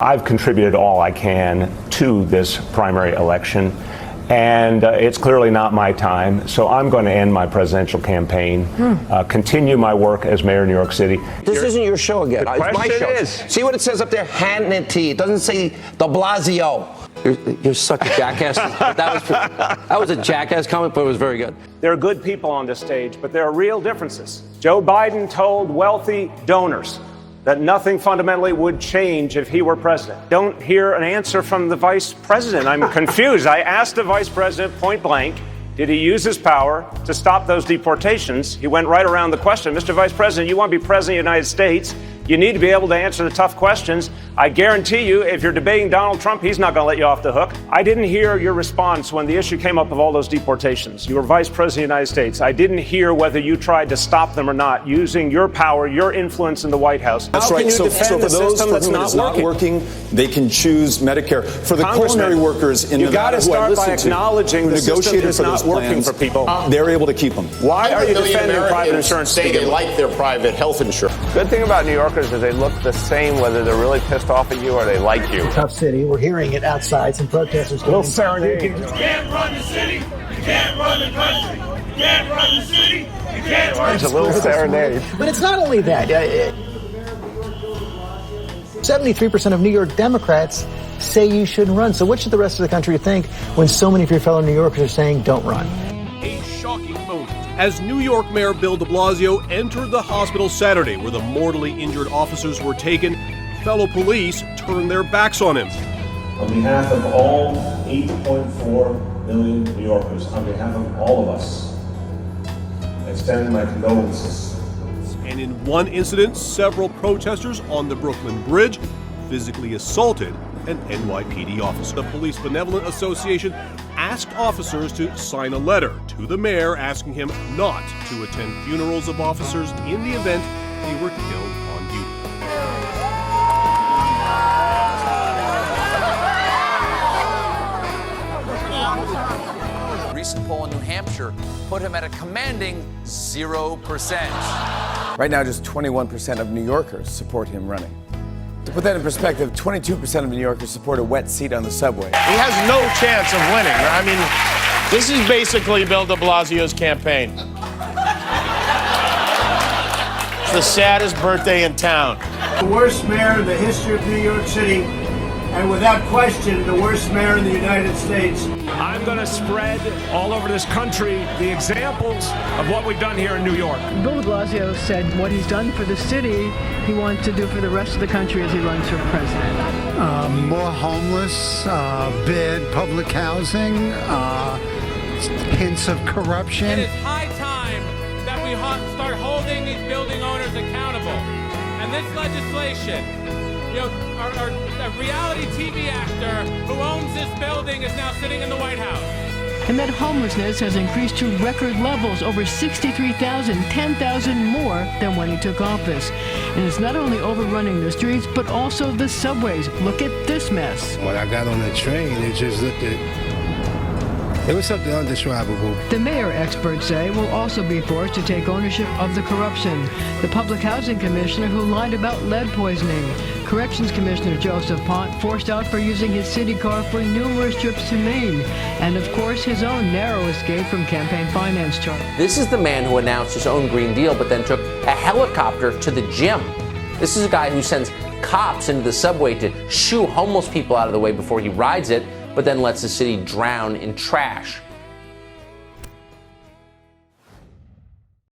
I've contributed all I can to this primary election, and it's clearly not my time, so I'm going to end my presidential campaign, continue my work as mayor of New York City. This isn't your show again. The It's my show. is. See what it says up there? Hannity. It doesn't say De Blasio. You're such a jackass. That was a jackass comment, but it was very good. There are good people on this stage, but there are real differences. Joe Biden told wealthy donors that nothing fundamentally would change if he were president. Don't hear an answer from the vice president. I'm confused. I asked the vice president point blank, did he use his power to stop those deportations? He went right around the question. Mr. Vice President, you want to be president of the United States, you need to be able to answer the tough questions. I guarantee you, if you're debating Donald Trump, he's not going to let you off the hook. I didn't hear your response when the issue came up of all those deportations. You were vice president of the United States. I didn't hear whether you tried to stop them or not, using your power, your influence in the White House. That's right. So for those for whom it's not working, they can choose Medicare. For the culinary workers in Nevada who I listened to, acknowledging who the system negotiated is for not those working plans, for people. they're able to keep them. Why are you defending private insurance? Say they like their private health insurance. Good thing about New Yorkers is they look the same whether they're really pissed off at you or they like you. Tough city. We're hearing it outside. Some protesters. Little serenade. You can't run the city. You can't run the country. You can't run the city. You can't run It's a little serenade. But it's not only that. 73% of New York Democrats say you shouldn't run. So what should the rest of the country think when so many of your fellow New Yorkers are saying don't run? A shocking moment as New York Mayor Bill De Blasio entered the hospital Saturday where the mortally injured officers were taken. Fellow police turned their backs on him. On behalf of all 8.4 million New Yorkers, on behalf of all of us, I extend my condolences. And in one incident, several protesters on the Brooklyn Bridge physically assaulted an NYPD officer. The Police Benevolent Association asked officers to sign a letter to the mayor asking him not to attend funerals of officers in the event they were killed on duty. A recent poll in New Hampshire put him at a commanding 0%. Right now, just 21% of New Yorkers support him running. To put that in perspective, 22% of New Yorkers support a wet seat on the subway. He has no chance of winning. I mean, this is basically Bill de Blasio's campaign. It's the saddest birthday in town. The worst mayor in the history of New York City, and without question, the worst mayor in the United States. I'm going to spread all over this country the examples of what we've done here in New York. Bill De Blasio said what he's done for the city, he wants to do for the rest of the country as he runs for president. More homeless, bad public housing, hints of corruption. It is high time that we start holding these building owners accountable. And this legislation, a reality TV actor who owns this building is now sitting in the White House. And that homelessness has increased to record levels, over 63,000, 10,000 more than when he took office. And it's not only overrunning the streets, but also the subways. Look at this mess. When I got on the train, it just looked at... It was something undescribable. The mayor, experts say, will also be forced to take ownership of the corruption. The public housing commissioner who lied about lead poisoning. Corrections Commissioner Joseph Pont forced out for using his city car for numerous trips to Maine. And of course, his own narrow escape from campaign finance charges. This is the man who announced his own Green Deal but then took a helicopter to the gym. This is a guy who sends cops into the subway to shoo homeless people out of the way before he rides it, but then lets the city drown in trash.